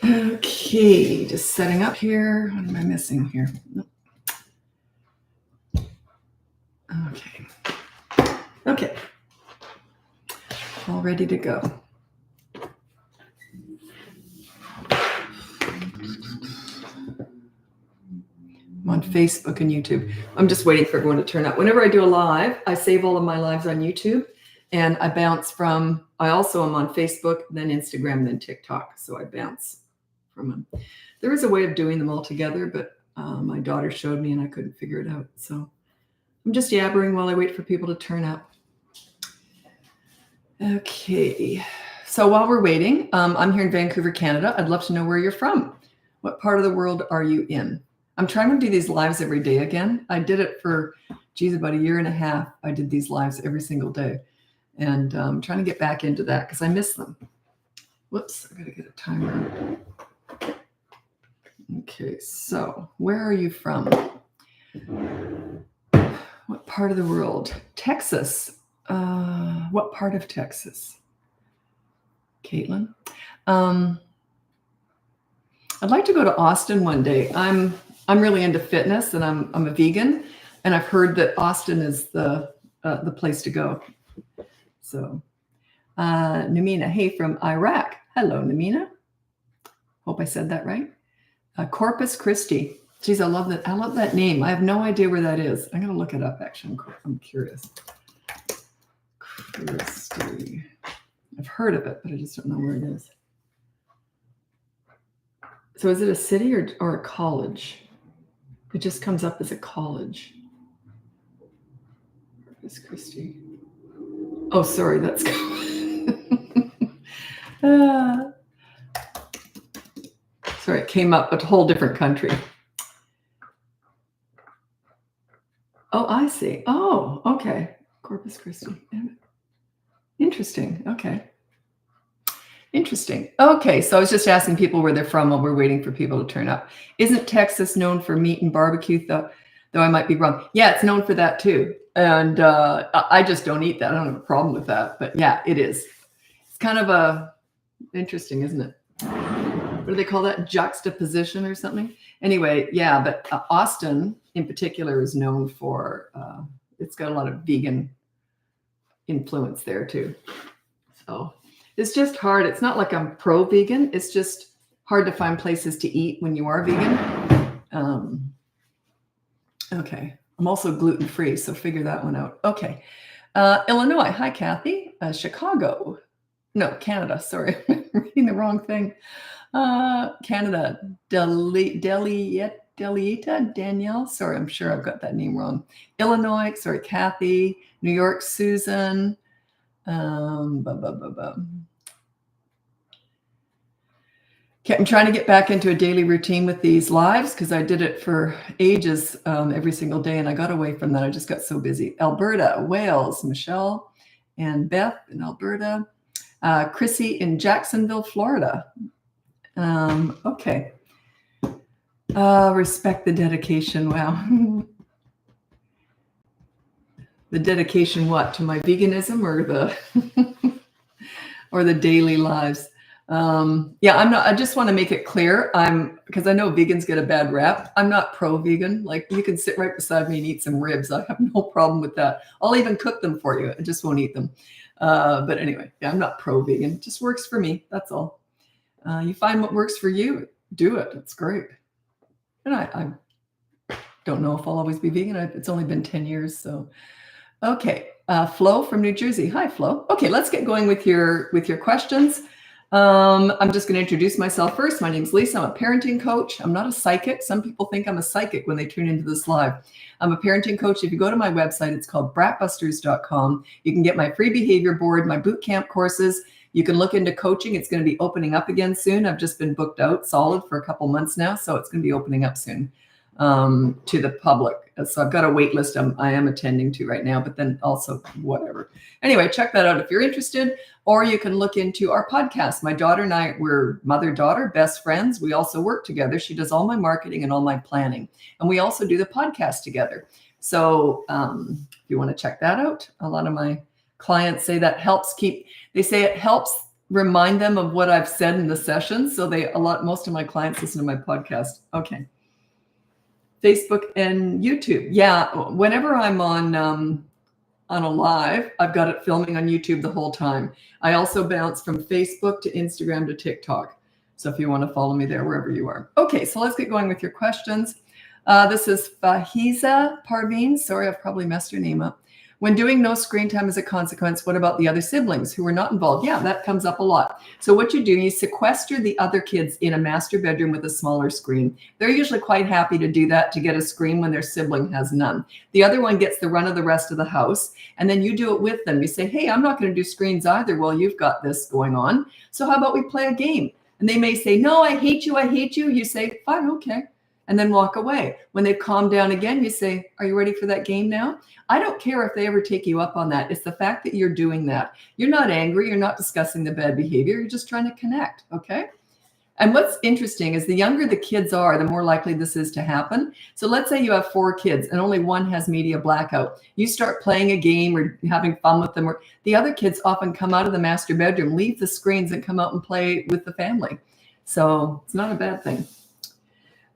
Okay, just setting up here. What am I missing here? Okay. All ready to go. I'm on Facebook and YouTube. I'm just waiting for everyone to turn up. Whenever I do a live, I save all of my lives on YouTube, and I bounce from, I also am on Facebook, then Instagram, then TikTok. So I bounce from them. There is a way of doing them all together, but my daughter showed me and I couldn't figure it out. So I'm just yabbering while I wait for people to turn up. Okay. So while we're waiting, I'm here in Vancouver, Canada. I'd love to know where you're from. What part of the world are you in? I'm trying to do these lives every day again. I did it for, about a year and a half. I did these lives every single day. And I'm trying to get back into that because I miss them. Whoops, I got to get a timer. Okay, so where are you from? What part of the world? Texas. What part of Texas? Caitlin? I'd like to go to Austin one day. I'm really into fitness, and I'm a vegan, and I've heard that Austin is the place to go. So, Namina, hey, from Iraq. Hello, Namina. Hope I said that right. Corpus Christi. Geez, I love that. I love that name. I have no idea where that is. I'm gonna look it up. Actually, I'm curious. Christi. I've heard of it, but I just don't know where it is. So is it a city or a college? It just comes up as a college. Corpus Christi. Oh, sorry, that's sorry, it came up a whole different country. Oh, I see. Oh, okay. Corpus Christi. Interesting. Okay. Interesting. Okay, so I was just asking people where they're from while we're waiting for people to turn up. Isn't Texas known for meat and barbecue, though I might be wrong? Yeah, it's known for that too. And I just don't eat that. I don't have a problem with that. But yeah, it is. It's kind of interesting, isn't it? What do they call that? Juxtaposition or something? Anyway, yeah, but Austin in particular is known for, it's got a lot of vegan influence there too. So it's just hard. It's not like I'm pro-vegan. It's just hard to find places to eat when you are vegan. Okay. I'm also gluten-free, so figure that one out. Okay. Illinois. Hi, Kathy. Chicago. No, Canada. Sorry. I'm reading the wrong thing. Canada. Delieta Danielle. Sorry, I'm sure I've got that name wrong. Illinois. Sorry, Kathy. New York, Susan. Okay, I'm trying to get back into a daily routine with these lives because I did it for ages every single day, and I got away from that. I just got so busy. Alberta, Wales, Michelle and Beth in Alberta. Chrissy in Jacksonville, Florida. Okay. Respect the dedication. Wow. The dedication what? To my veganism or the or the daily lives? Yeah, I'm not. I just want to make it clear. Because I know vegans get a bad rap. I'm not pro-vegan. Like, you can sit right beside me and eat some ribs. I have no problem with that. I'll even cook them for you. I just won't eat them. But anyway, yeah, I'm not pro-vegan. It just works for me. That's all. You find what works for you, do it. It's great. And I don't know if I'll always be vegan. It's only been 10 years. So, okay. Flo from New Jersey. Hi, Flo. Okay, let's get going with your questions. I'm just going to introduce myself first. My name's Lisa. I'm a parenting coach. I'm not a psychic. Some people think I'm a psychic when they tune into this live. I'm a parenting coach. If you go to my website, it's called BratBusters.com. You can get my free behavior board, my boot camp courses. You can look into coaching. It's going to be opening up again soon. I've just been booked out solid for a couple months now, so it's going to be opening up soon to the public. So I've got a wait list I am attending to right now, but then also whatever. Anyway, check that out if you're interested, or you can look into our podcast. My daughter and I, we're mother-daughter, best friends. We also work together. She does all my marketing and all my planning, and we also do the podcast together. So if you want to check that out, a lot of my clients say that helps they say it helps remind them of what I've said in the session. So most of my clients listen to my podcast. Okay. Facebook and YouTube. Yeah. Whenever I'm on a live, I've got it filming on YouTube the whole time. I also bounce from Facebook to Instagram to TikTok. So if you want to follow me there, wherever you are. Okay. So let's get going with your questions. This is Fahiza Parveen. Sorry, I've probably messed your name up. When doing no screen time as a consequence, what about the other siblings who were not involved? Yeah, that comes up a lot. So what you do, you sequester the other kids in a master bedroom with a smaller screen. They're usually quite happy to do that, to get a screen when their sibling has none. The other one gets the run of the rest of the house, and then you do it with them. You say, hey, I'm not going to do screens either. Well, you've got this going on. So how about we play a game? And they may say, no, I hate you. I hate you. You say, fine, okay. And then walk away. When they've calmed down again, you say, are you ready for that game now? I don't care if they ever take you up on that. It's the fact that you're doing that. You're not angry. You're not discussing the bad behavior. You're just trying to connect. Okay. And what's interesting is the younger the kids are, the more likely this is to happen. So let's say you have 4 kids and only one has media blackout. You start playing a game or having fun with them, or the other kids often come out of the master bedroom, leave the screens, and come out and play with the family. So it's not a bad thing.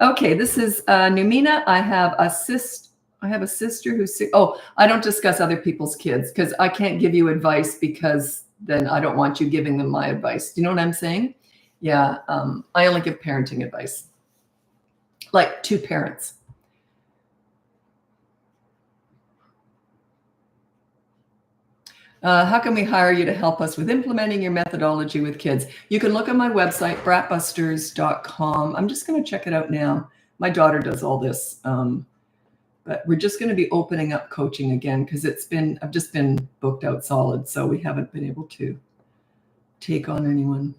Okay, this is Numina. I have a sister who's sick. Oh, I don't discuss other people's kids because I can't give you advice, because then I don't want you giving them my advice. Do you know what I'm saying? Yeah, I only give parenting advice, like to parents. How can we hire you to help us with implementing your methodology with kids? You can look on my website, BratBusters.com. I'm just going to check it out now. My daughter does all this, but we're just going to be opening up coaching again because I've just been booked out solid, so we haven't been able to take on anyone.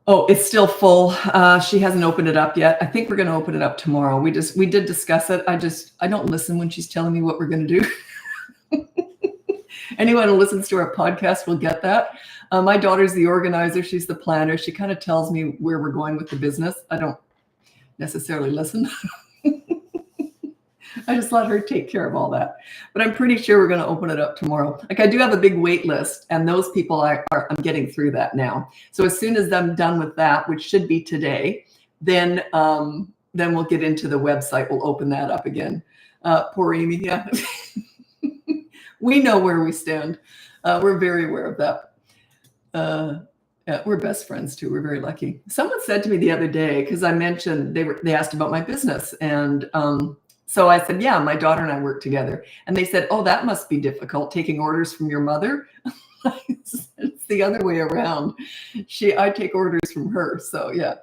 Oh, it's still full. She hasn't opened it up yet. I think we're going to open it up tomorrow. We did discuss it. I don't listen when she's telling me what we're going to do. Anyone who listens to our podcast will get that. My daughter's the organizer. She's the planner. She kind of tells me where we're going with the business. I don't necessarily listen. I just let her take care of all that. But I'm pretty sure we're going to open it up tomorrow. Like, I do have a big wait list, and those people I'm getting through that now. So as soon as I'm done with that, which should be today, then we'll get into the website. We'll open that up again. Poor Amy, yeah. We know where we stand. We're very aware of that. Yeah, we're best friends too. We're very lucky. Someone said to me the other day, because I mentioned they asked about my business, and so I said, yeah, my daughter and I work together. And they said, oh, that must be difficult, taking orders from your mother. It's the other way around. I take orders from her. So yeah.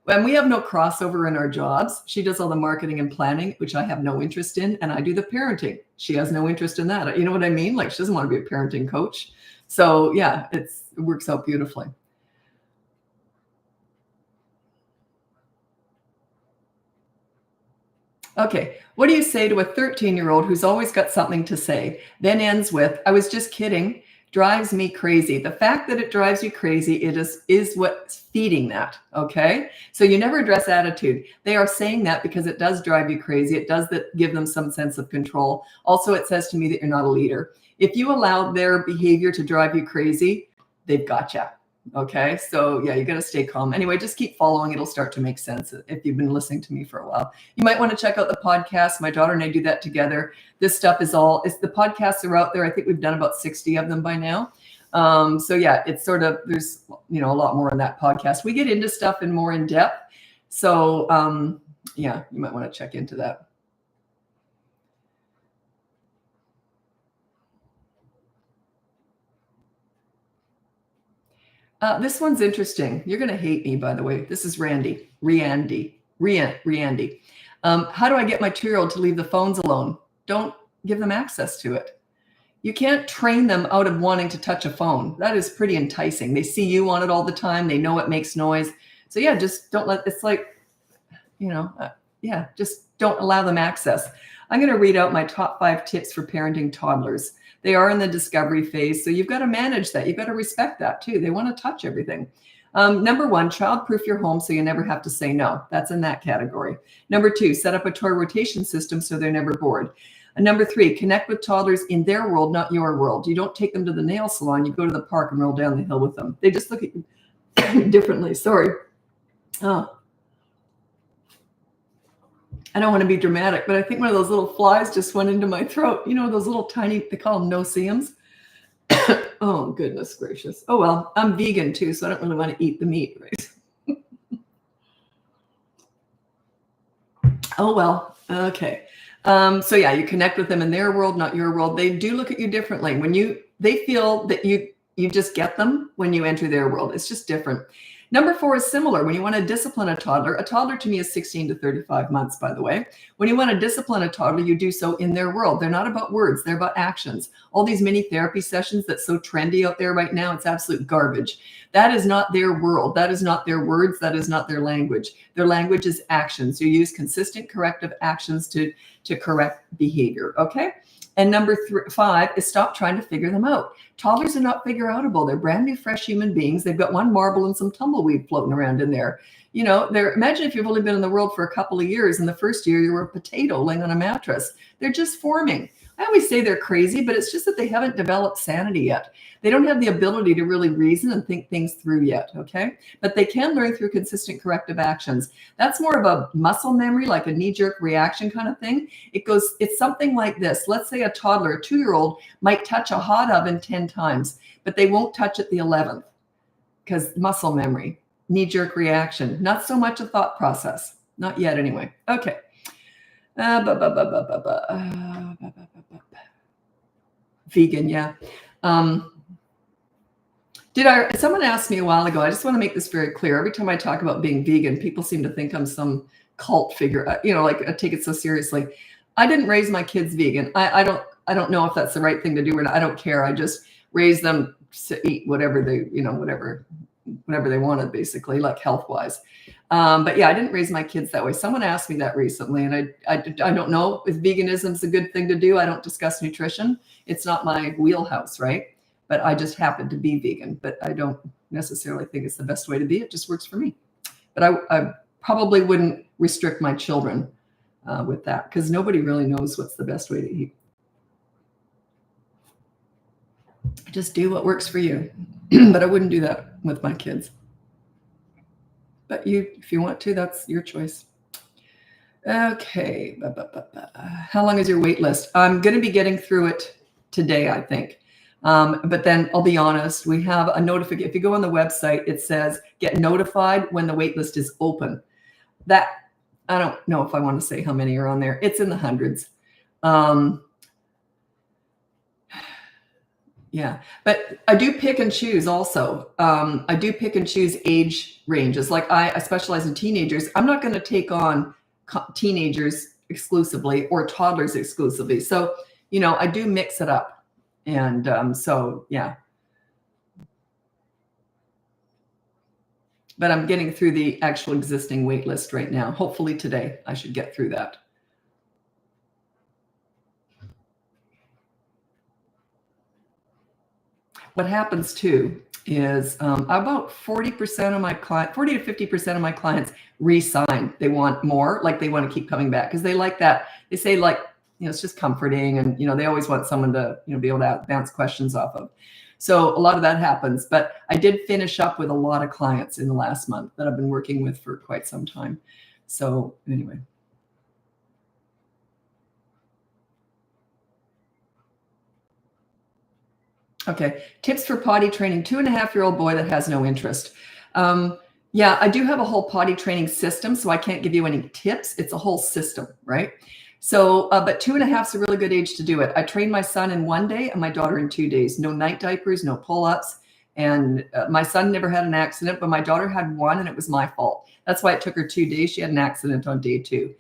And we have no crossover in our jobs. She does all the marketing and planning, which I have no interest in. And I do the parenting. She has no interest in that. You know what I mean? Like, she doesn't want to be a parenting coach. So yeah, it works out beautifully. Okay, what do you say to a 13-year-old who's always got something to say, then ends with, I was just kidding, drives me crazy. The fact that it drives you crazy, it is what's feeding that, okay? So you never address attitude. They are saying that because it does drive you crazy. It does give them some sense of control. Also, it says to me that you're not a leader. If you allow their behavior to drive you crazy, they've got you. Okay, so yeah, you got to stay calm. Anyway, just keep following. It'll start to make sense if you've been listening to me for a while. You might want to check out the podcast. My daughter and I do that together. This stuff the podcasts are out there. I think we've done about 60 of them by now. So yeah, it's sort of, there's, a lot more in that podcast. We get into stuff in more in depth. So yeah, you might want to check into that. This one's interesting. You're going to hate me, by the way. This is Randy. How do I get my 2-year-old to leave the phones alone? Don't give them access to it. You can't train them out of wanting to touch a phone. That is pretty enticing. They see you on it all the time. They know it makes noise. So yeah, just don't it's like, just don't allow them access. I'm going to read out my top 5 tips for parenting toddlers. They are in the discovery phase, so you've got to manage that. You've got to respect that too. They want to touch everything. Number 1, child-proof your home so you never have to say no. That's in that category. Number 2, set up a toy rotation system so they're never bored. And number 3, connect with toddlers in their world, not your world. You don't take them to the nail salon. You go to the park and roll down the hill with them. They just look at you differently. Sorry. Oh. I don't want to be dramatic, but I think one of those little flies just went into my throat. You know, those little tiny, they call them no-see-ums. Oh, goodness gracious. Oh, well, I'm vegan too, so I don't really want to eat the meat, right? Oh, well, okay. So yeah, you connect with them in their world, not your world. They do look at you differently. When they feel that you just get them when you enter their world. It's just different. Number 4 is similar. When you want to discipline a toddler to me is 16 to 35 months, by the way. When you want to discipline a toddler, you do so in their world. They're not about words. They're about actions. All these mini therapy sessions that's so trendy out there right now, it's absolute garbage. That is not their world. That is not their words. That is not their language. Their language is actions. You use consistent corrective actions to correct behavior, okay? And number 5 is stop trying to figure them out. Toddlers are not figure outable. They're brand new, fresh human beings. They've got one marble and some tumbleweed floating around in there. You know, imagine if you've only been in the world for a couple of years and the first year you were a potato laying on a mattress. They're just forming. I always say they're crazy, but it's just that they haven't developed sanity yet. They don't have the ability to really reason and think things through yet, okay? But they can learn through consistent corrective actions. That's more of a muscle memory, like a knee-jerk reaction kind of thing. It's something like this. Let's say a toddler, a 2-year-old, might touch a hot oven 10 times, but they won't touch it the 11th because muscle memory, knee-jerk reaction, not so much a thought process. Not yet, anyway. Okay. Vegan, yeah. Someone asked me a while ago, I just want to make this very clear. Every time I talk about being vegan, people seem to think I'm some cult figure, you know, like I take it so seriously. I didn't raise my kids vegan. I don't know if that's the right thing to do or not. I don't care. I just raised them to eat whatever they, you know, whatever they wanted, basically, like health-wise. But yeah, I didn't raise my kids that way. Someone asked me that recently, and I don't know if veganism is a good thing to do. I don't discuss nutrition. It's not my wheelhouse, right? But I just happen to be vegan. But I don't necessarily think it's the best way to be. It just works for me. But I probably wouldn't restrict my children with that, because nobody really knows what's the best way to eat. Just do what works for you. But I wouldn't do that with my kids. But if you want to, that's your choice. Okay. How long is your wait list? I'm going to be getting through it today, I think. But then I'll be honest, we have a notification. If you go on the website, it says get notified when the wait list is open. That, I don't know if I want to say how many are on there. It's in the hundreds. Yeah, but I do pick and choose also. I do pick and choose age ranges. Like I specialize in teenagers. I'm not going to take on teenagers exclusively or toddlers exclusively. So, you know, I do mix it up. And so, yeah. But I'm getting through the actual existing wait list right now. Hopefully today I should get through that. What happens too is about 40% of my 40 to 50% of my clients re-sign. They want more, like they want to keep coming back because they like that. They say, like, you know, it's just comforting, and, you know, they always want someone to, you know, be able to bounce questions off of. So a lot of that happens, but I did finish up with a lot of clients in the last month that I've been working with for quite some time. So anyway. Okay, tips for potty training, 2.5-year-old boy that has no interest. Yeah, I do have a whole potty training system, so I can't give you any tips. It's a whole system, right? So, but 2.5 is a really good age to do it. I trained my son in 1 day and my daughter in 2 days. No night diapers, no pull-ups. And my son never had an accident, but my daughter had one, and it was my fault. That's why it took her 2 days. She had an accident on day 2.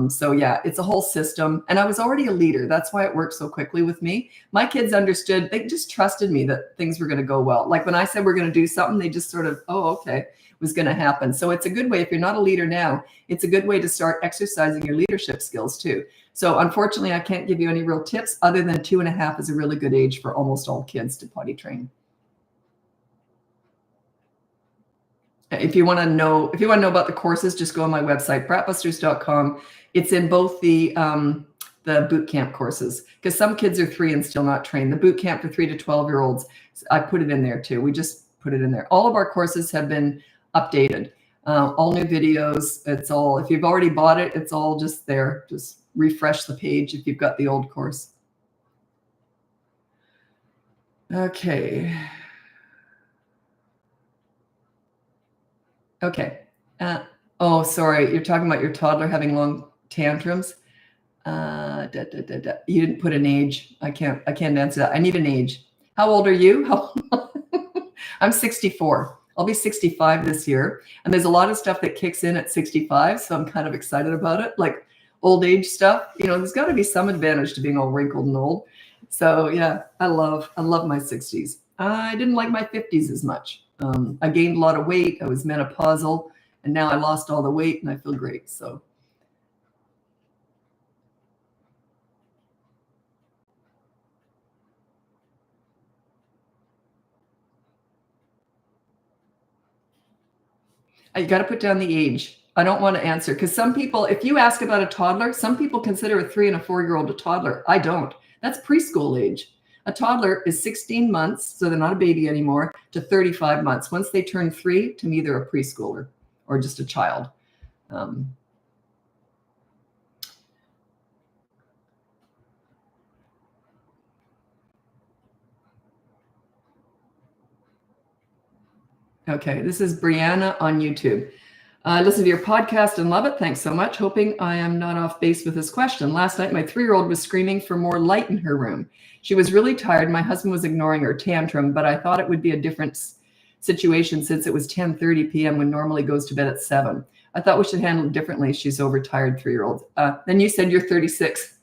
So yeah, it's a whole system. And I was already a leader. That's why it worked so quickly with me. My kids understood, they just trusted me that things were going to go well. Like when I said we're going to do something, they just sort of, oh, okay, it was going to happen. So it's a good way. If you're not a leader now, it's a good way to start exercising your leadership skills too. So unfortunately, I can't give you any real tips other than 2.5 is a really good age for almost all kids to potty train. If you want to know about the courses, just go on my website, BratBusters.com. It's in both the the boot camp courses, because some kids are 3 and still not trained. The boot camp for 3 to 12-year-olds, I put it in there too. We just put it in there. All of our courses have been updated. All new videos. It's all, if you've already bought it, it's all just there. Just refresh the page if you've got the old course. Okay. Okay. Oh, sorry. You're talking about your toddler having long tantrums. You didn't put an age. I can't answer that. I need an age. How old are you? I'm 64. I'll be 65 this year. And there's a lot of stuff that kicks in at 65. So I'm kind of excited about it. Like old age stuff, there's got to be some advantage to being all wrinkled and old. So yeah, I love my 60s. I didn't like my 50s as much. I gained a lot of weight. I was menopausal, and now I lost all the weight and I feel great. So. You got to put down the age. I don't want to answer, because some people, if you ask about a toddler, some people consider a 3 and a 4-year-old a toddler. I don't. That's preschool age. A toddler is 16 months, so they're not a baby anymore, to 35 months. Once they turn 3, to me, they're a preschooler or just a child. Okay, this is Brianna on YouTube. Listen to your podcast and love it. Thanks so much. Hoping I am not off base with this question. Last night, my 3-year-old was screaming for more light in her room. She was really tired. My husband was ignoring her tantrum, but I thought it would be a different situation since it was 10:30 p.m. when normally goes to bed at 7. I thought we should handle it differently. She's overtired 3-year-old. Then you said you're 36.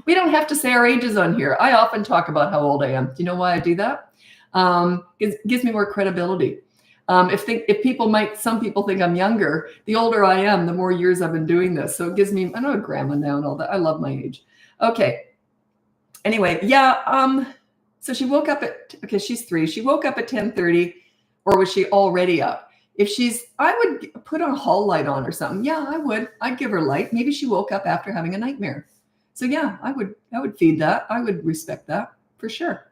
We don't have to say our ages on here. I often talk about how old I am. Do you know why I do that? It gives me more credibility. Some people think I'm younger. The older I am, the more years I've been doing this. So it gives me, I know, a grandma now and all that. I love my age. Okay. Anyway, yeah. So she woke up she's 3. She woke up at 10:30, or was she already up? I would put a hall light on or something. Yeah, I would. I'd give her light. Maybe she woke up after having a nightmare. So yeah, I would feed that. I would respect that for sure.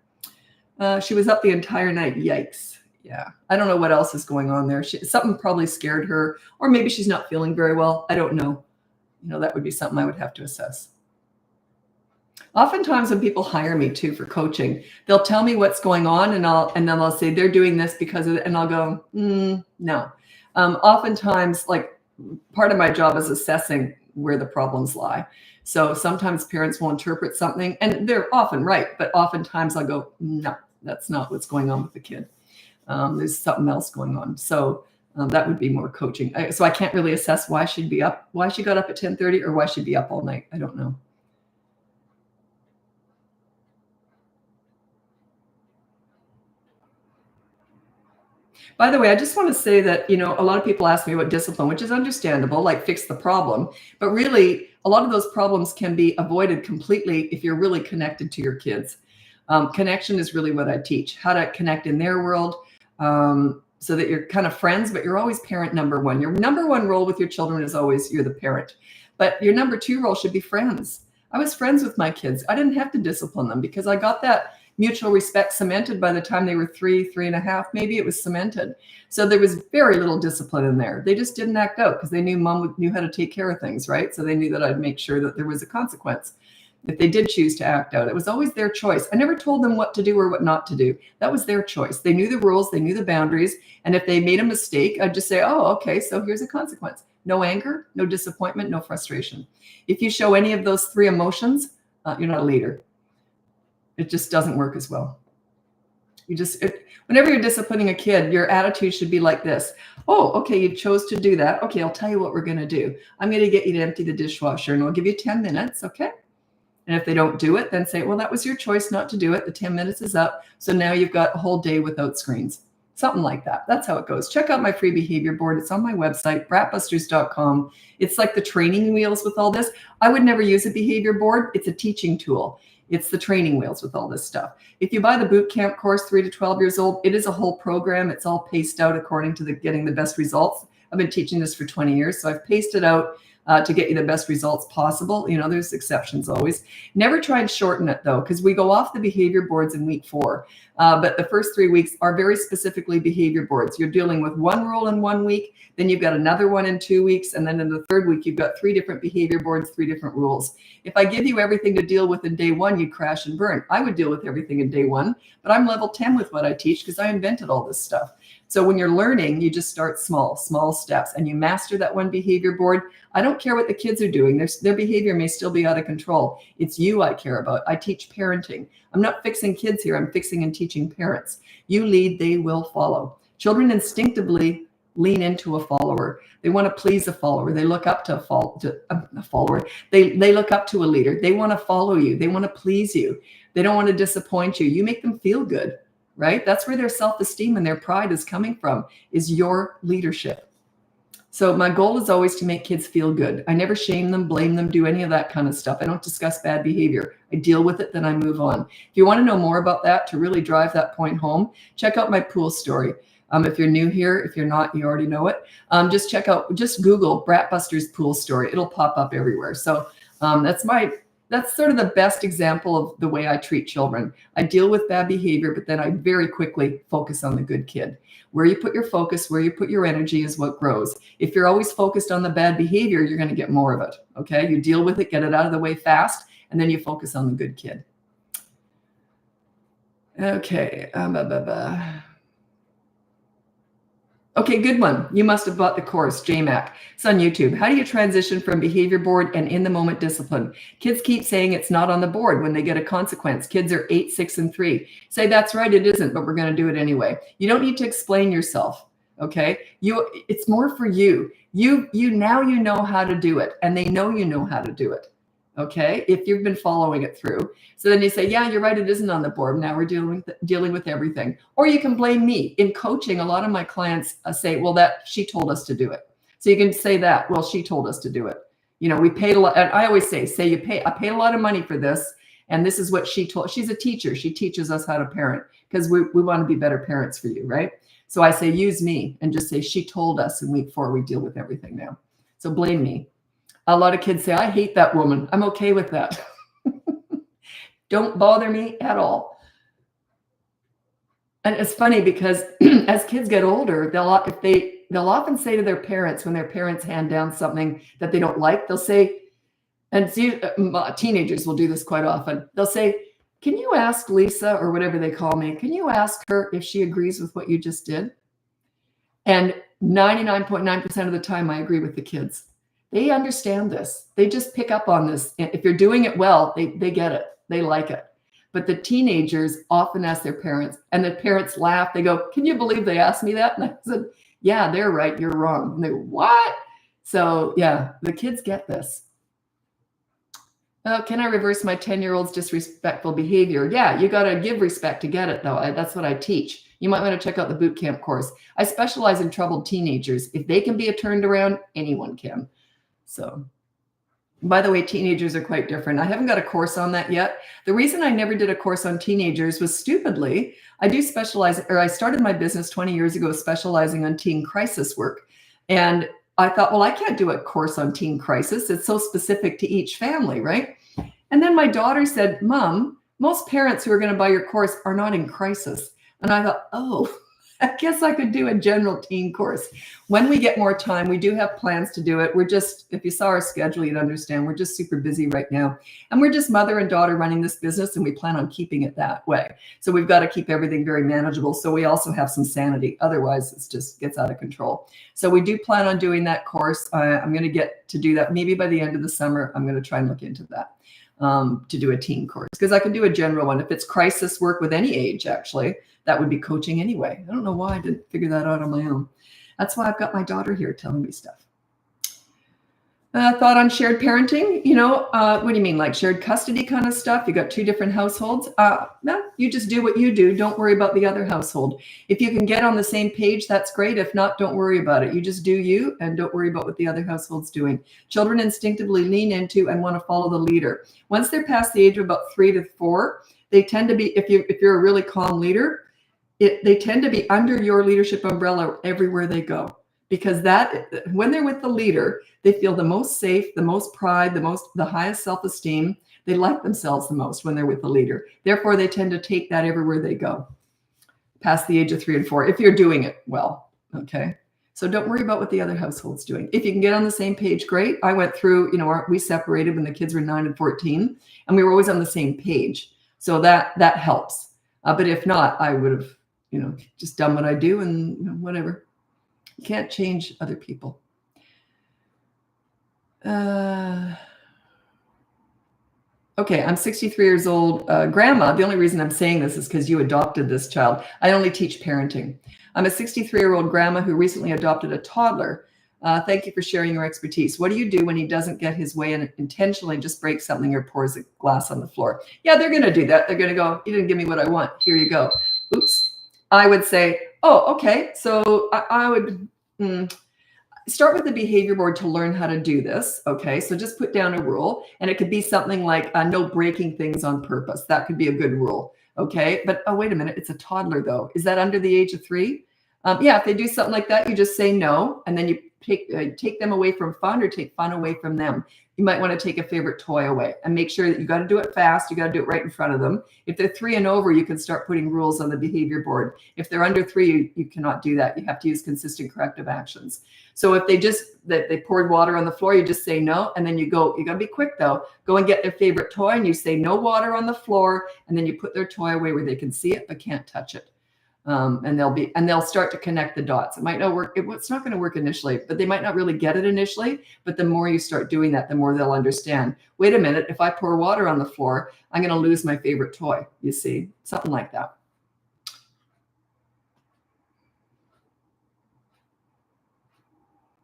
She was up the entire night. Yikes. Yeah. I don't know what else is going on there. Something probably scared her, or maybe she's not feeling very well. I don't know. That would be something I would have to assess. Oftentimes when people hire me too for coaching, they'll tell me what's going on, and then they'll say they're doing this because of it, and I'll go, no. Oftentimes, like, part of my job is assessing where the problems lie. So sometimes parents will interpret something, and they're often right, but oftentimes I'll go, no, that's not what's going on with the kid. There's something else going on. So that would be more coaching. So I can't really assess why she'd be up, why she got up at 10:30, or why she'd be up all night. I don't know. By the way, I just want to say that, a lot of people ask me about discipline, which is understandable, like fix the problem. But really, a lot of those problems can be avoided completely if you're really connected to your kids. Connection is really what I teach, how to connect in their world, so that you're kind of friends, but you're always parent number one. Your number one role with your children is always you're the parent. But your number 2 role should be friends. I was friends with my kids. I didn't have to discipline them because I got that mutual respect cemented by the time they were 3, 3.5, maybe it was cemented. So there was very little discipline in there. They just didn't act out because they knew mom knew how to take care of things, right? So they knew that I'd make sure that there was a consequence. If they did choose to act out, it was always their choice. I never told them what to do or what not to do. That was their choice. They knew the rules, they knew the boundaries. And if they made a mistake, I'd just say, oh, okay, so here's a consequence. No anger, no disappointment, no frustration. If you show any of those 3 emotions, you're not a leader. It just doesn't work as well. Whenever you're disciplining a kid, your attitude should be like this. Oh, okay, you chose to do that. Okay, I'll tell you what we're going to do. I'm going to get you to empty the dishwasher, and I'll give you 10 minutes, okay? And if they don't do it, then say, well, that was your choice not to do it. The 10 minutes is up. So now you've got a whole day without screens. Something like that. That's how it goes. Check out my free behavior board. It's on my website, BratBusters.com. It's like the training wheels with all this. I would never use a behavior board. It's a teaching tool. It's the training wheels with all this stuff. If you buy the boot camp course, 3 to 12 years old, it is a whole program. It's all paced out according to getting the best results. I've been teaching this for 20 years, so I've paced it out to get you the best results possible. You know, there's exceptions always. Never try and shorten it though, because we go off the behavior boards in week 4. But the first 3 weeks are very specifically behavior boards. You're dealing with one rule in 1 week, then you've got another one in 2 weeks, and then in the 3rd week, you've got 3 different behavior boards, 3 different rules. If I give you everything to deal with in day 1, you'd crash and burn. I would deal with everything in day 1, but I'm level 10 with what I teach because I invented all this stuff. So when you're learning, you just start small steps, and you master that one behavior board. I don't care what the kids are doing. Their behavior may still be out of control. It's you I care about. I teach parenting. I'm not fixing kids here. I'm fixing and teaching parents. You lead, they will follow. Children instinctively lean into a follower. They want to please a follower. They look up to a follower. They look up to a leader. They want to follow you. They want to please you. They don't want to disappoint you. You make them feel good, right? That's where their self-esteem and their pride is coming from, is your leadership. So my goal is always to make kids feel good. I never shame them, blame them, do any of that kind of stuff. I don't discuss bad behavior. I deal with it, then I move on. If you want to know more about that, to really drive that point home, check out my pool story. If you're new here, if you're not, you already know it. Just Google BratBusters pool story. It'll pop up everywhere. So that's sort of the best example of the way I treat children. I deal with bad behavior, but then I very quickly focus on the good kid. Where you put your focus, where you put your energy is what grows. If you're always focused on the bad behavior, you're going to get more of it. Okay. You deal with it, get it out of the way fast, and then you focus on the good kid. Okay. Okay, good one. You must have bought the course, JMac. It's on YouTube. How do you transition from behavior board and in the moment discipline? Kids keep saying it's not on the board when they get a consequence. Kids are 8, 6, and 3. Say, that's right, it isn't, but we're going to do it anyway. You don't need to explain yourself. Okay. It's more for you. Now you know how to do it, and they know you know how to do it. Okay. If you've been following it through. So then you say, yeah, you're right. It isn't on the board. Now we're dealing with everything. Or you can blame me. In coaching, a lot of my clients say, well, she told us to do it. So you can say that, well, she told us to do it. You know, we paid a lot. And I always say I paid a lot of money for this. And this is what she told. She's a teacher. She teaches us how to parent because we want to be better parents for you. Right. So I say, use me and just say, she told us in week 4, we deal with everything now. So blame me. A lot of kids say, I hate that woman. I'm okay with that. Don't bother me at all. And it's funny because as kids get older, they'll often say to their parents, when their parents hand down something that they don't like, they'll say, and teenagers will do this quite often. They'll say, can you ask Lisa, or whatever they call me, can you ask her if she agrees with what you just did? And 99.9% of the time, I agree with the kids. They understand this. They just pick up on this. If you're doing it well, they get it. They like it. But the teenagers often ask their parents, and the parents laugh. They go, can you believe they asked me that? And I said, yeah, they're right. You're wrong. And they go, what? So yeah, the kids get this. Can I reverse my 10-year-old's disrespectful behavior? Yeah, you got to give respect to get it, though. That's what I teach. You might want to check out the boot camp course. I specialize in troubled teenagers. If they can be turned around, anyone can. So, by the way, teenagers are quite different. I haven't got a course on that yet. The reason I never did a course on teenagers was stupidly, I started my business 20 years ago specializing on teen crisis work. And I thought, well, I can't do a course on teen crisis. It's so specific to each family, right? And then my daughter said, Mom, most parents who are going to buy your course are not in crisis. And I thought, oh, I guess I could do a general teen course. When we get more time, we do have plans to do it. If you saw our schedule, you'd understand we're just super busy right now. And we're just mother and daughter running this business, and we plan on keeping it that way. So we've got to keep everything very manageable. So we also have some sanity. Otherwise, it just gets out of control. So we do plan on doing that course. I'm going to get to do that maybe by the end of the summer. I'm going to try and look into that to do a teen course, because I can do a general one. If it's crisis work with any age, actually, that would be coaching anyway. I don't know why I didn't figure that out on my own. That's why I've got my daughter here telling me stuff. Thought on shared parenting, what do you mean? Like shared custody kind of stuff? You got 2 different households. No, you just do what you do. Don't worry about the other household. If you can get on the same page, that's great. If not, don't worry about it. You just do you and don't worry about what the other household's doing. Children instinctively lean into and want to follow the leader. Once they're past the age of about 3 to 4, they tend to be, if you're a really calm leader, they tend to be under your leadership umbrella everywhere they go, because that when they're with the leader, they feel the most safe, the most pride, the highest self-esteem. They like themselves the most when they're with the leader. Therefore, they tend to take that everywhere they go, past the age of 3 and 4, if you're doing it well. Okay. So don't worry about what the other household's doing. If you can get on the same page, great. I went through, we separated when the kids were 9 and 14, and we were always on the same page. So that helps. But if not, I would have, just done what I do and whatever. You can't change other people. Okay, I'm 63 years old. Grandma, the only reason I'm saying this is because you adopted this child. I only teach parenting. I'm a 63-year-old grandma who recently adopted a toddler. Thank you for sharing your expertise. What do you do when he doesn't get his way and intentionally just breaks something or pours a glass on the floor? Yeah, they're going to do that. They're going to go, you didn't give me what I want. Here you go. Oops. I would say, oh, okay. So I would start with the behavior board to learn how to do this. Okay. So just put down a rule, and it could be something like no breaking things on purpose. That could be a good rule. Okay. But oh, wait a minute. It's a toddler though. Is that under the age of 3? Yeah. If they do something like that, you just say no. And then you take them away from fun or take fun away from them. You might want to take a favorite toy away and make sure that you got to do it fast. You got to do it right in front of them. If they're 3 and over, you can start putting rules on the behavior board. If they're under 3, you cannot do that. You have to use consistent corrective actions. So if they poured water on the floor, you just say no. And then you got to be quick though. Go and get their favorite toy and you say no water on the floor. And then you put their toy away where they can see it, but can't touch it. And they'll start to connect the dots. It might not work. It's not going to work initially, but they might not really get it initially. But the more you start doing that, the more they'll understand. Wait a minute. If I pour water on the floor, I'm going to lose my favorite toy. You see, something like that.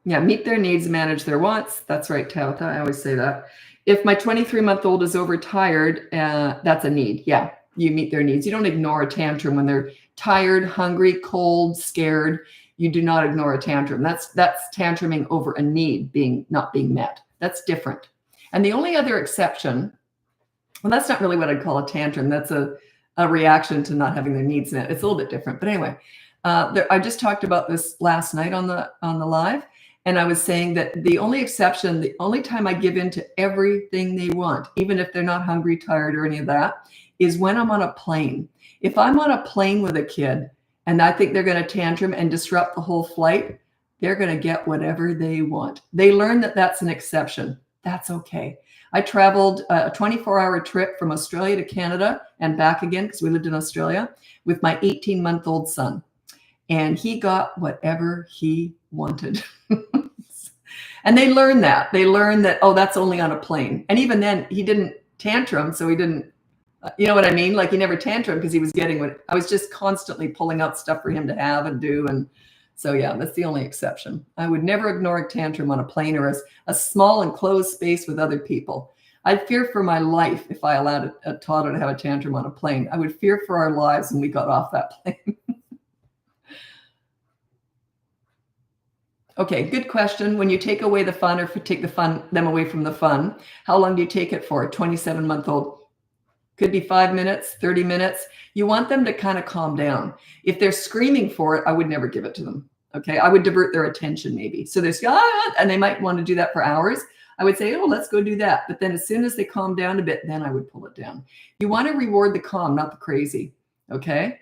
Yeah. Meet their needs, manage their wants. That's right, Tabitha. I always say that. If my 23-month-old is overtired, that's a need. Yeah. You meet their needs. You don't ignore a tantrum when they're tired, hungry, cold, scared. You do not ignore a tantrum. That's tantruming over a need not being met. That's different. And the only other exception, well, that's not really what I'd call a tantrum. That's a reaction to not having their needs met. It's a little bit different. But anyway, I just talked about this last night on the live, and I was saying that the only exception, the only time I give in to everything they want, even if they're not hungry, tired, or any of that, is when I'm on a plane. If I'm on a plane with a kid and I think they're going to tantrum and disrupt the whole flight, they're going to get whatever they want. They learn that that's an exception. That's okay. I traveled a 24-hour trip from Australia to Canada and back again because we lived in Australia with my 18-month-old son. And he got whatever he wanted. And they learn that. They learn that, oh, that's only on a plane. And even then, he didn't tantrum, so he didn't. You know what I mean? Like he never tantrum because he was getting what I was just constantly pulling out stuff for him to have and do. And so, yeah, that's the only exception. I would never ignore a tantrum on a plane or a small enclosed space with other people. I'd fear for my life if I allowed a toddler to have a tantrum on a plane. I would fear for our lives when we got off that plane. Okay, good question. When you take away the fun or take them away from the fun, how long do you take it for? A 27-month-old. Could be 5 minutes, 30 minutes. You want them to kind of calm down. If they're screaming for it, I would never give it to them. Okay. I would divert their attention maybe. So there's, and they might want to do that for hours. I would say, oh, let's go do that. But then as soon as they calm down a bit, then I would pull it down. You want to reward the calm, not the crazy. Okay.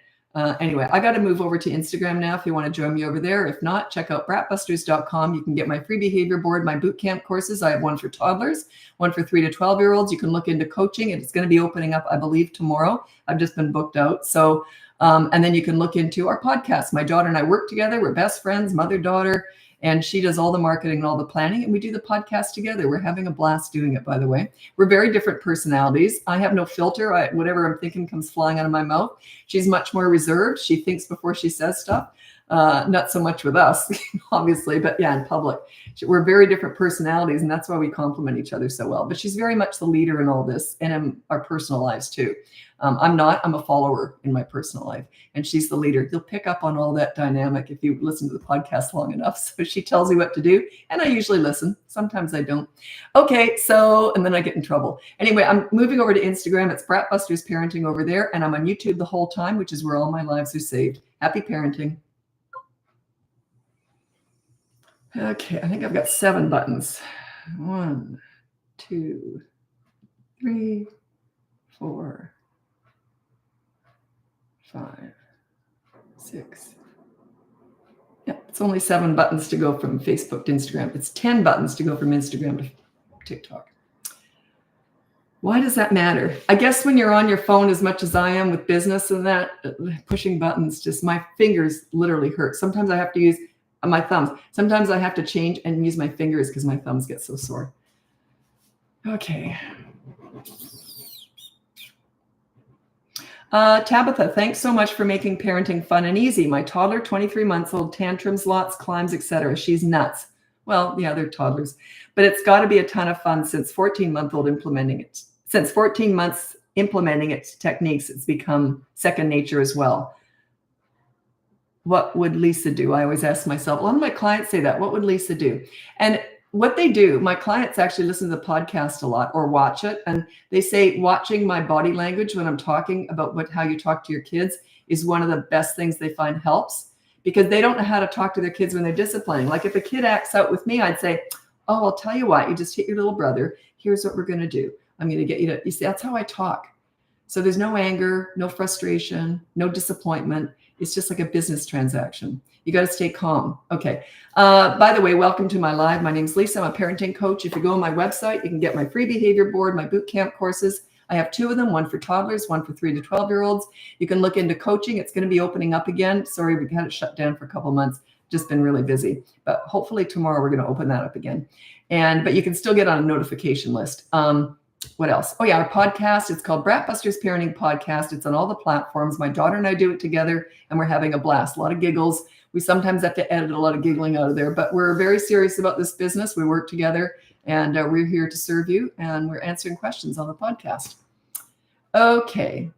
Anyway, I got to move over to Instagram now if you want to join me over there. If not, check out BratBusters.com. You can get my free behavior board, my boot camp courses. I have one for toddlers, one for 3 to 12-year-olds. You can look into coaching. It's going to be opening up, I believe, tomorrow. I've just been booked out. So, and then you can look into our podcast. My daughter and I work together. We're best friends, mother, daughter. And she does all the marketing and all the planning, and we do the podcast together. We're having a blast doing it, by the way. We're very different personalities. I have no filter. Whatever I'm thinking comes flying out of my mouth. She's much more reserved. She thinks before she says stuff. Not so much with us, obviously, but yeah, in public. We're very different personalities, and that's why we complement each other so well. But she's very much the leader in all this, and in our personal lives too. I'm a follower in my personal life, and she's the leader. You'll pick up on all that dynamic if you listen to the podcast long enough. So she tells me what to do, and I usually listen. Sometimes I don't. Okay, and then I get in trouble. Anyway, I'm moving over to Instagram. It's BratBusters Parenting over there, and I'm on YouTube the whole time, which is where all my lives are saved. Happy parenting. Okay, I think I've got 7 buttons. 1, 2, 3, 4, 5, 6. Yeah, it's only 7 buttons to go from Facebook to Instagram. It's 10 buttons to go from Instagram to TikTok. Why does that matter? I guess when you're on your phone as much as I am with business and that, pushing buttons, just my fingers literally hurt. Sometimes I have to use my thumbs. Sometimes I have to change and use my fingers because my thumbs get so sore. Okay. Tabitha, thanks so much for making parenting fun and easy. My toddler, 23 months old, tantrums, lots, climbs, etc. She's nuts. Well, yeah, they're toddlers, but it's got to be a ton of fun since 14-month-old implementing it. Since 14 months implementing its techniques, it's become second nature as well. What would Lisa do? I always ask myself, a lot of my clients say that. What would Lisa do? And what they do, my clients actually listen to the podcast a lot or watch it. And they say watching my body language when I'm talking about how you talk to your kids is one of the best things they find helps, because they don't know how to talk to their kids when they're disciplining. Like if a kid acts out with me, I'd say, oh, I'll tell you what, you just hit your little brother. Here's what we're going to do. I'm going to get you see, that's how I talk. So there's no anger, no frustration, no disappointment. It's just like a business transaction. You got to stay calm. Okay. By the way, welcome to my live. My name's Lisa. I'm a parenting coach. If you go on my website, you can get my free behavior board, my boot camp courses. I have 2 of them, one for toddlers, one for 3 to 12-year-olds. You can look into coaching. It's going to be opening up again. Sorry, we had it shut down for a couple of months. Just been really busy. But hopefully tomorrow we're going to open that up again. But you can still get on a notification list. What else? Oh yeah, our podcast. It's called BratBusters Parenting Podcast. It's on all the platforms. My daughter and I do it together, and we're having a blast. A lot of giggles. We sometimes have to edit a lot of giggling out of there, but we're very serious about this business. We work together, and we're here to serve you, and we're answering questions on the podcast. Okay.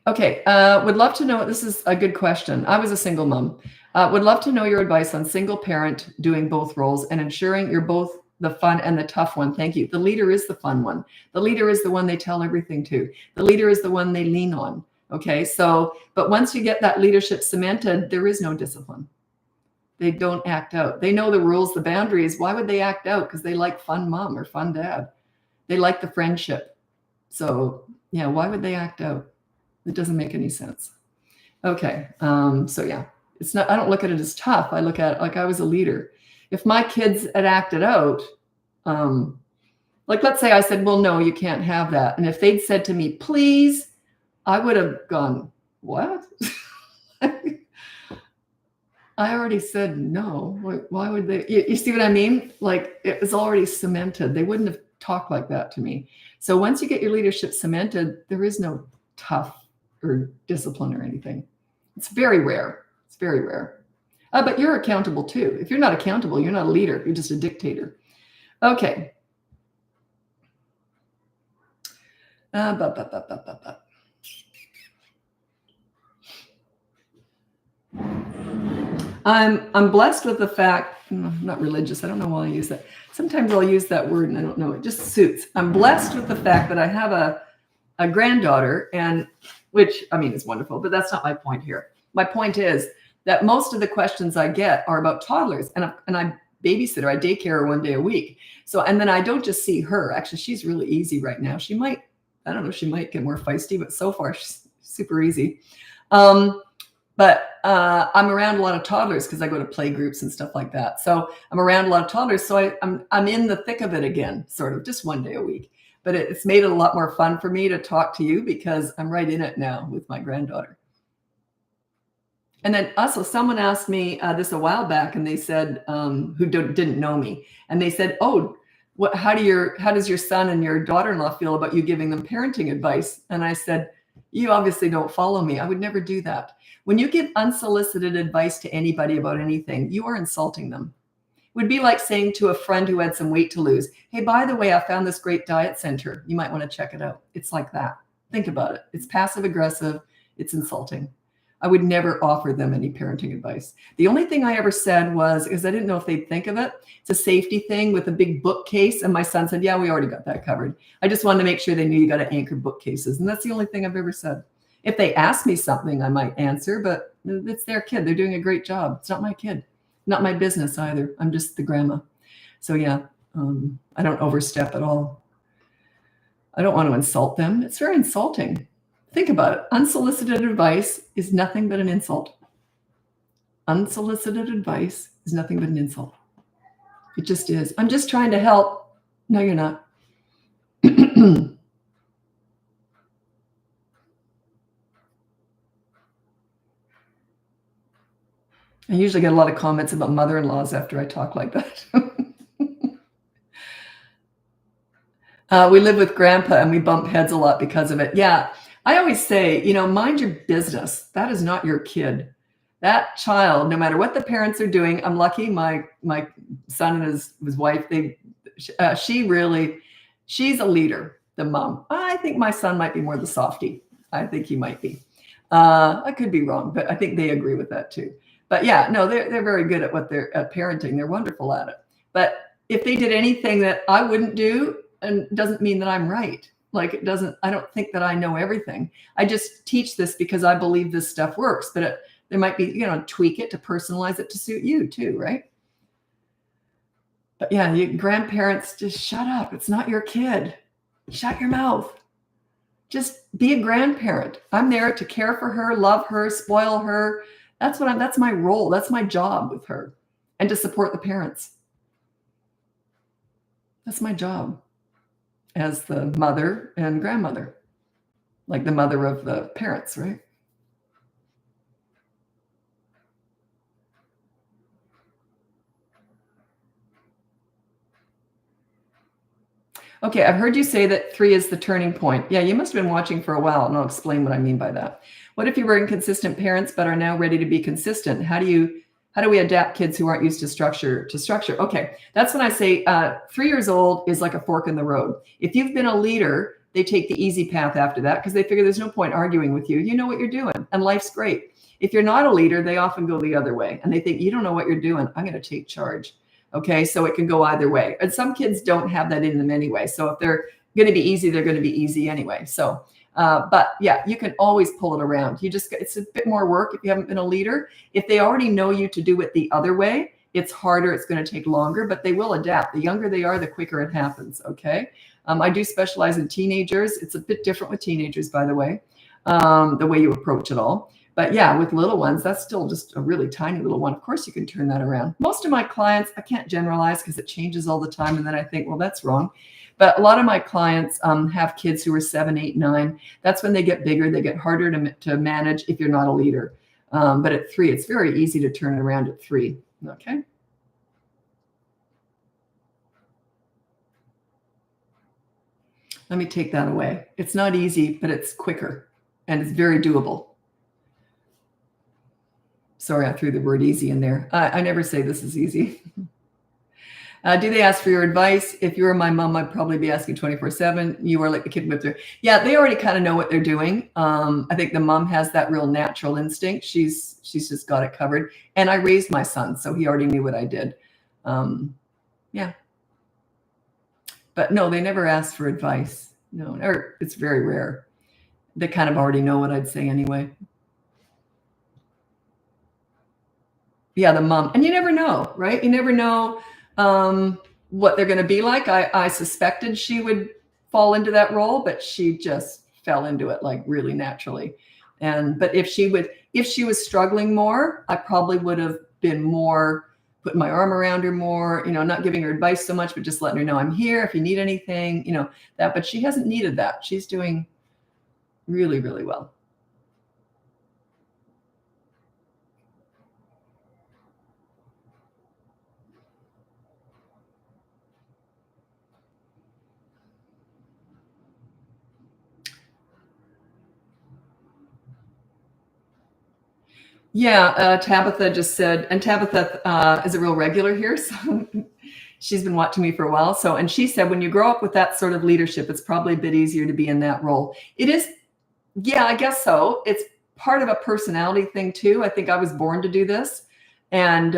Okay. Would love to know. This is a good question. I was a single mom. Would love to know your advice on single parent doing both roles and ensuring you're both the fun and the tough one. Thank you. The leader is the fun one. The leader is the one they tell everything to. The leader is the one they lean on. Okay. So, but once you get that leadership cemented, there is no discipline. They don't act out. They know the rules, the boundaries. Why would they act out? Because they like fun mom or fun dad. They like the friendship. So yeah, why would they act out? It doesn't make any sense. Okay. So yeah, it's not, I don't look at it as tough. I look at it like I was a leader. If my kids had acted out, like let's say I said, well, no, you can't have that. And if they'd said to me, please, I would have gone, what? I already said no. Why would they? You see what I mean? Like it was already cemented. They wouldn't have talked like that to me. So once you get your leadership cemented, there is no tough or discipline or anything. It's very rare. It's very rare. But you're accountable too. If you're not accountable, you're not a leader. You're just a dictator. Okay. I'm blessed with the fact, I'm not religious. I don't know why I use that. Sometimes I'll use that word and I don't know. It just suits. I'm blessed with the fact that I have a granddaughter, and which I mean is wonderful, but that's not my point here. My point is that most of the questions I get are about toddlers, and I babysit her, I daycare her 1 day a week. So, and then I don't just see her. Actually, she's really easy right now. She might, I don't know, she might get more feisty, but so far she's super easy. But I'm around a lot of toddlers because I go to play groups and stuff like that. So I'm around a lot of toddlers. So I'm in the thick of it again, sort of just 1 day a week. But it's made it a lot more fun for me to talk to you because I'm right in it now with my granddaughter. And then also someone asked me this a while back, and they said, who didn't know me, and they said, oh, how does your son and your daughter-in-law feel about you giving them parenting advice? And I said, you obviously don't follow me. I would never do that. When you give unsolicited advice to anybody about anything, you are insulting them. It would be like saying to a friend who had some weight to lose, hey, by the way, I found this great diet center. You might want to check it out. It's like that. Think about it. It's passive aggressive. It's insulting. I would never offer them any parenting advice. The only thing I ever said was, because I didn't know if they'd think of it, it's a safety thing with a big bookcase. And my son said, yeah, we already got that covered. I just wanted to make sure they knew you got to anchor bookcases. And that's the only thing I've ever said. If they ask me something, I might answer, but It's their kid. They're doing a great job. It's not my kid, not my business either. I'm just the grandma. So yeah, I don't overstep at all. I don't want to insult them. It's very insulting. Think about it. Unsolicited advice is nothing but an insult. Unsolicited advice is nothing but an insult. It just is. I'm just trying to help. No, you're not. I usually get a lot of comments about mother-in-laws after I talk like that. We live with grandpa and we bump heads a lot because of it. Yeah, I always say, mind your business. That is not your kid. That child, no matter what the parents are doing, I'm lucky my son and his wife, she's a leader, the mom. I think my son might be more the softie. I think he might be. I could be wrong, but I think they agree with that too. But yeah, no, they're very good at what they're at parenting. They're wonderful at it. But if they did anything that I wouldn't do, and doesn't mean that I'm right. Like I don't think that I know everything. I just teach this because I believe this stuff works, but there might be, tweak it to personalize it to suit you too, right? But yeah, grandparents, just shut up. It's not your kid. Shut your mouth. Just be a grandparent. I'm there to care for her, love her, spoil her. That's my role. That's my job with her, and to support the parents. That's my job as the mother and grandmother, like the mother of the parents, right? Okay, I've heard you say that 3 is the turning point. Yeah, you must have been watching for a while, and I'll explain what I mean by that. What if you were inconsistent parents but are now ready to be consistent? How do we adapt kids who aren't used to structure? Okay, that's when I say 3 years old is like a fork in the road. If you've been a leader, they take the easy path after that because they figure there's no point arguing with you. You know what you're doing, and life's great. If you're not a leader, they often go the other way, and they think, you don't know what you're doing. I'm going to take charge. Okay, so it can go either way. And some kids don't have that in them anyway. So if they're going to be easy, they're going to be easy anyway. So, but yeah, you can always pull it around. It's a bit more work if you haven't been a leader. If they already know you to do it the other way, it's harder. It's going to take longer, but they will adapt. The younger they are, the quicker it happens. Okay. I do specialize in teenagers. It's a bit different with teenagers, by the way, the way you approach it all. But yeah, with little ones, that's still just a really tiny little one. Of course, you can turn that around. Most of my clients, I can't generalize because it changes all the time. And then I think, well, that's wrong. But a lot of my clients have kids who are 7, 8, 9. That's when they get bigger. They get harder to manage if you're not a leader. But at 3, it's very easy to turn it around at 3. Okay. Let me take that away. It's not easy, but it's quicker and it's very doable. Sorry, I threw the word easy in there. I never say this is easy. Do they ask for your advice? If you were my mom, I'd probably be asking 24/7. You are like the kid with their, yeah, they already kind of know what they're doing. I think the mom has that real natural instinct. She's just got it covered. And I raised my son, so he already knew what I did. Yeah. But no, they never ask for advice. No, or it's very rare. They kind of already know what I'd say anyway. Yeah, the mom. And you never know, right? You never know what they're going to be like. I suspected she would fall into that role, but she just fell into it like really naturally. But if she was struggling more, I probably would have been more putting my arm around her more, not giving her advice so much, but just letting her know I'm here if you need anything, that. But she hasn't needed that. She's doing really, really well. Yeah, Tabitha just said, and Tabitha is a real regular here, so she's been watching me for a while. So, and she said, when you grow up with that sort of leadership, it's probably a bit easier to be in that role. It is, yeah, I guess so. It's part of a personality thing too. I think I was born to do this, and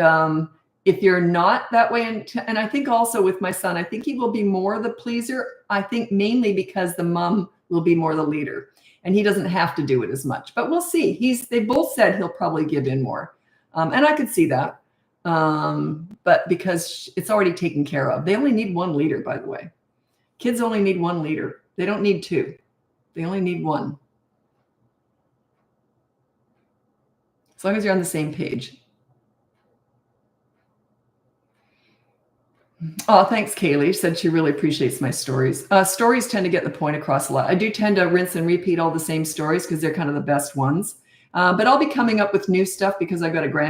if you're not that way, and I think also with my son, I think he will be more the pleaser. I think mainly because the mom will be more the leader. and he doesn't have to do it as much. But we'll see. They both said he'll probably give in more, and I could see that. But because it's already taken care of. They only need 1 liter, by the way. Kids only need 1 liter. They don't need 2. They only need 1. As long as you're on the same page. Oh, thanks, Kaylee. She said she really appreciates my stories. Stories tend to get the point across a lot. I do tend to rinse and repeat all the same stories because they're kind of the best ones. But I'll be coming up with new stuff because I've got a grand